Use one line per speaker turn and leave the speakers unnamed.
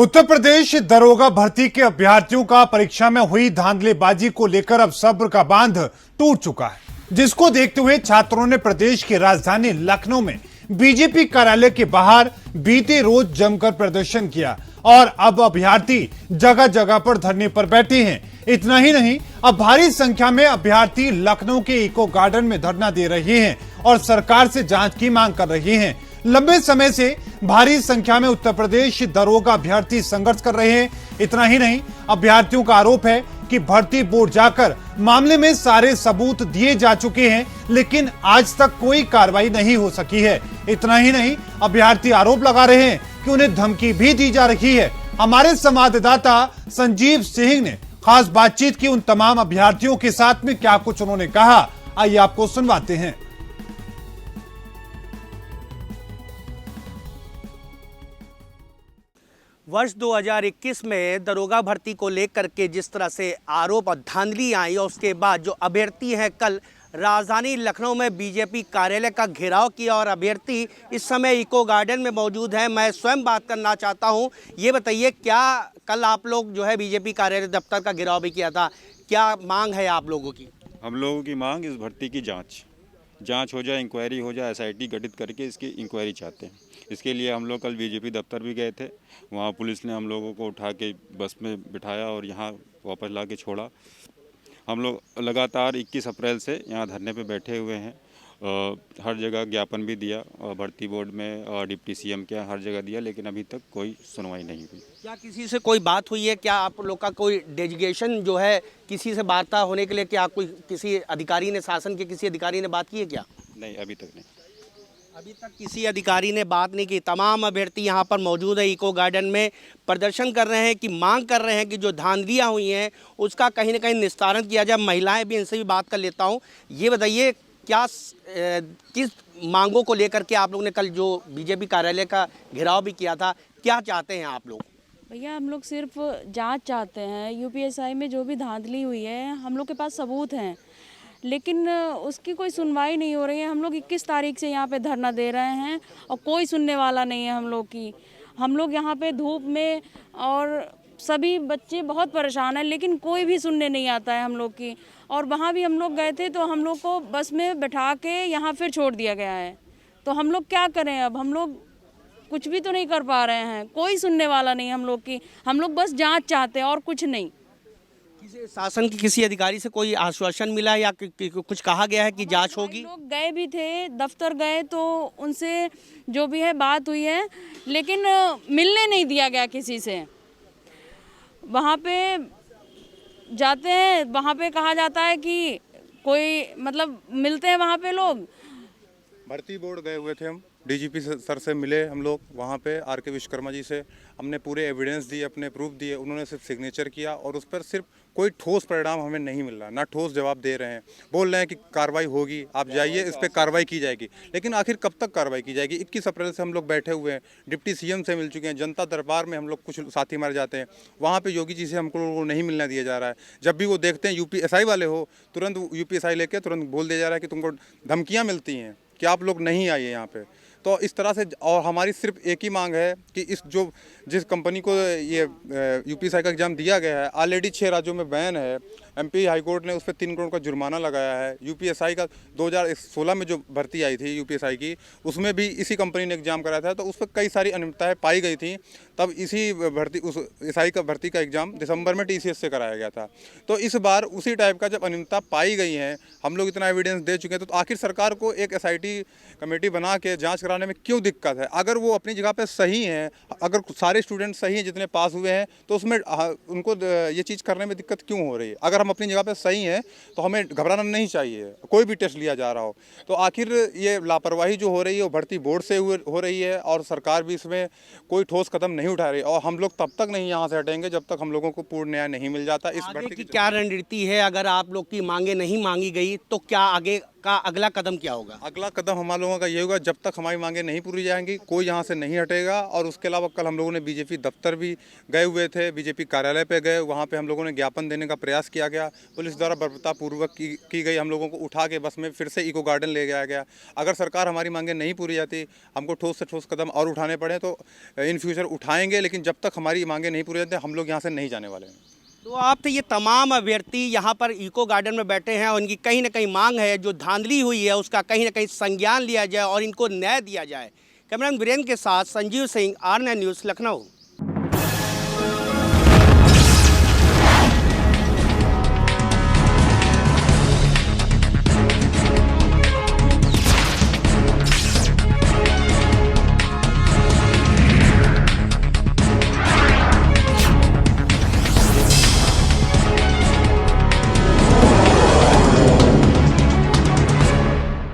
उत्तर प्रदेश दरोगा भर्ती के अभ्यर्थियों का परीक्षा में हुई धांधलीबाजी को लेकर अब सब्र का बांध टूट चुका है, जिसको देखते हुए छात्रों ने प्रदेश की राजधानी लखनऊ में बीजेपी कार्यालय के बाहर बीते रोज जमकर प्रदर्शन किया और अब अभ्यर्थी जगह जगह पर धरने पर बैठे हैं। इतना ही नहीं, अब भारी संख्या में अभ्यर्थी लखनऊ के इको गार्डन में धरना दे रहे हैं और सरकार से जांच की मांग कर रहे हैं। लंबे समय से भारी संख्या में उत्तर प्रदेश दरोगा अभ्यर्थी संघर्ष कर रहे हैं। इतना ही नहीं, अभ्यर्थियों का आरोप है कि भर्ती बोर्ड जाकर मामले में सारे सबूत दिए जा चुके हैं, लेकिन आज तक कोई कार्रवाई नहीं हो सकी है। इतना ही नहीं, अभ्यर्थी आरोप लगा रहे हैं कि उन्हें धमकी भी दी जा रही है। हमारे संवाददाता संजीव सिंह ने खास बातचीत की उन तमाम अभ्यर्थियों के साथ में क्या कुछ उन्होंने कहा, आइए आपको सुनवाते हैं।
वर्ष 2021 में दरोगा भर्ती को लेकर के जिस तरह से आरोप और धांधली आई और उसके बाद जो अभ्यर्थी हैं कल राजधानी लखनऊ में बीजेपी कार्यालय का घेराव किया और अभ्यर्थी इस समय इको गार्डन में मौजूद हैं। मैं स्वयं बात करना चाहता हूं। ये बताइए, क्या कल आप लोग जो है बीजेपी कार्यालय दफ्तर का घेराव भी किया था, क्या मांग है आप लोगों की?
हम लोगों की मांग इस भर्ती की जांच हो जाए, इंक्वायरी हो जाए, एसआईटी गठित करके इसकी इंक्वायरी चाहते हैं। इसके लिए हम लोग कल बीजेपी दफ्तर भी गए थे। वहाँ पुलिस ने हम लोगों को उठा के बस में बिठाया और यहाँ वापस ला के छोड़ा। हम लोग लगातार 21 अप्रैल से यहाँ धरने पे बैठे हुए हैं। हर जगह ज्ञापन भी दिया, भर्ती बोर्ड में और डिप्टी सीएम के हर जगह दिया, लेकिन अभी तक कोई सुनवाई नहीं हुई।
क्या किसी से कोई बात हुई है? क्या आप लोग का कोई डेजिग्नेशन जो है किसी से वार्ता होने के लिए, क्या कोई किसी अधिकारी ने, शासन के किसी अधिकारी ने बात की है क्या?
नहीं, अभी तक नहीं।
अभी तक किसी अधिकारी ने बात नहीं की। तमाम अभ्यर्थी यहाँ पर मौजूद है, इको गार्डन में प्रदर्शन कर रहे हैं कि मांग कर रहे हैं कि जो धांधलियाँ हुई हैं उसका कहीं ना कहीं निस्तारण किया जाए। महिलाएं भी, इनसे भी बात कर लेता हूँ। ये बताइए, क्या किस मांगों को लेकर के आप लोग ने कल जो बीजेपी कार्यालय का घेराव भी किया था, क्या चाहते हैं आप लोग?
भैया, हम लोग सिर्फ जांच चाहते हैं। यूपीएससी में जो भी धांधली हुई है, हम लोग के पास सबूत हैं, लेकिन उसकी कोई सुनवाई नहीं हो रही है। हम लोग 21 तारीख से यहाँ पे धरना दे रहे हैं और कोई सुनने वाला नहीं है हम लोग की। हम लोग यहाँ पे धूप में और सभी बच्चे बहुत परेशान हैं, लेकिन कोई भी सुनने नहीं आता है हम लोग की। और वहाँ भी हम लोग गए थे तो हम लोग को बस में बैठा के यहाँ फिर छोड़ दिया गया है। तो हम लोग क्या करें? अब हम लोग कुछ भी तो नहीं कर पा रहे हैं, कोई सुनने वाला नहीं हम लोग की। हम लोग बस जाँच चाहते हैं और कुछ नहीं।
शासन के किसी अधिकारी से कोई आश्वासन मिला या कुछ कहा गया है कि जांच होगी?
लोग गए भी थे, दफ्तर गए तो उनसे जो भी है बात हुई है, लेकिन मिलने नहीं दिया गया किसी से। वहाँ पे जाते हैं, वहाँ पे कहा जाता है कि कोई मतलब मिलते हैं वहाँ पे लोग।
भर्ती बोर्ड गए हुए थे हम, डीजीपी सर से मिले हम लोग वहाँ पे, आर.के. विश्वकर्मा जी से। हमने पूरे एविडेंस दिए, अपने प्रूफ दिए, उन्होंने सिर्फ सिग्नेचर किया और उस पर सिर्फ कोई ठोस परिणाम हमें नहीं मिल रहा, ना ठोस जवाब दे रहे हैं। बोल रहे हैं कि कार्रवाई होगी, आप जाइए, इस पर कार्रवाई की जाएगी, लेकिन आखिर कब तक कार्रवाई की जाएगी? 21 अप्रैल से हम लोग बैठे हुए हैं, डिप्टी सीएम से मिल चुके हैं, जनता दरबार में हम लोग कुछ साथी मारे जाते हैं, वहाँ पर योगी जी से हमको नहीं मिलना दिया जा रहा है। जब भी वो देखते हैं यूपीएससी वाले हो, तुरंत यूपीएससी लेके तुरंत बोल दिया जा रहा है कि तुमको धमकियाँ मिलती हैं कि आप लोग नहीं आइए यहाँ पे। तो इस तरह से, और हमारी सिर्फ एक ही मांग है कि जिस कंपनी को ये यूपीएससी का एग्ज़ाम दिया गया है, ऑलरेडी 6 राज्यों में बैन है। एमपी हाईकोर्ट ने उस पर 3 करोड़ का जुर्माना लगाया है। यूपीएससी का 2016 में जो भर्ती आई थी यूपीएससी की, उसमें भी इसी कंपनी ने एग्ज़ाम कराया था, तो उस पर कई सारी अनियमितताएं पाई गई थी। तब इसी भर्ती का एग्ज़ाम दिसंबर में टीसीएस से कराया गया था। तो इस बार उसी टाइप का जब अनियमितता पाई गई हैं, हम लोग इतना एविडेंस दे चुके हैं, तो आखिर सरकार को एक एसआईटी कमेटी बना के जाँच कराने में क्यों दिक्कत है? अगर वो अपनी जगह पर सही हैं, अगर सारे स्टूडेंट सही हैं जितने पास हुए हैं, तो उसमें उनको ये चीज़ करने में दिक्कत क्यों हो रही है? अगर हम अपनी जगह पे सही हैं तो हमें घबराना नहीं चाहिए, कोई भी टेस्ट लिया जा रहा हो। तो आखिर ये लापरवाही जो हो रही है वो भर्ती बोर्ड से हो रही है और सरकार भी इसमें कोई ठोस कदम नहीं उठा रही, और हम लोग तब तक नहीं यहाँ से हटेंगे जब तक हम लोगों को पूर्ण न्याय नहीं मिल जाता। इस भर्ती
की क्या रणनीति है? अगर आप लोग की मांगे नहीं मांगी गई तो क्या आगे का अगला कदम क्या होगा?
अगला कदम हम लोगों का ये होगा, जब तक हमारी मांगें नहीं पूरी जाएंगी कोई यहाँ से नहीं हटेगा। और उसके अलावा कल हम लोगों ने बीजेपी दफ्तर भी गए हुए थे, बीजेपी कार्यालय पे गए, वहाँ पे हम लोगों ने ज्ञापन देने का प्रयास किया गया। पुलिस द्वारा बर्बरतापूर्वक की गई, हम लोगों को उठा के बस में फिर से इको गार्डन ले जाया गया। अगर सरकार हमारी मांगें नहीं पूरी जाती, हमको ठोस से ठोस कदम और उठाने पड़े तो इन फ्यूचर उठाएंगे, लेकिन जब तक हमारी मांगें नहीं पूरी जाती हम लोग यहाँ से नहीं जाने वाले हैं।
तो आप तो ये तमाम अभ्यर्थी यहाँ पर इको गार्डन में बैठे हैं और इनकी कहीं ना कहीं मांग है, जो धांधली हुई है उसका कहीं ना कहीं संज्ञान लिया जाए और इनको न्याय दिया जाए। कैमरामैन वीरेंद्र के साथ संजीव सिंह, आर9 न्यूज़, लखनऊ।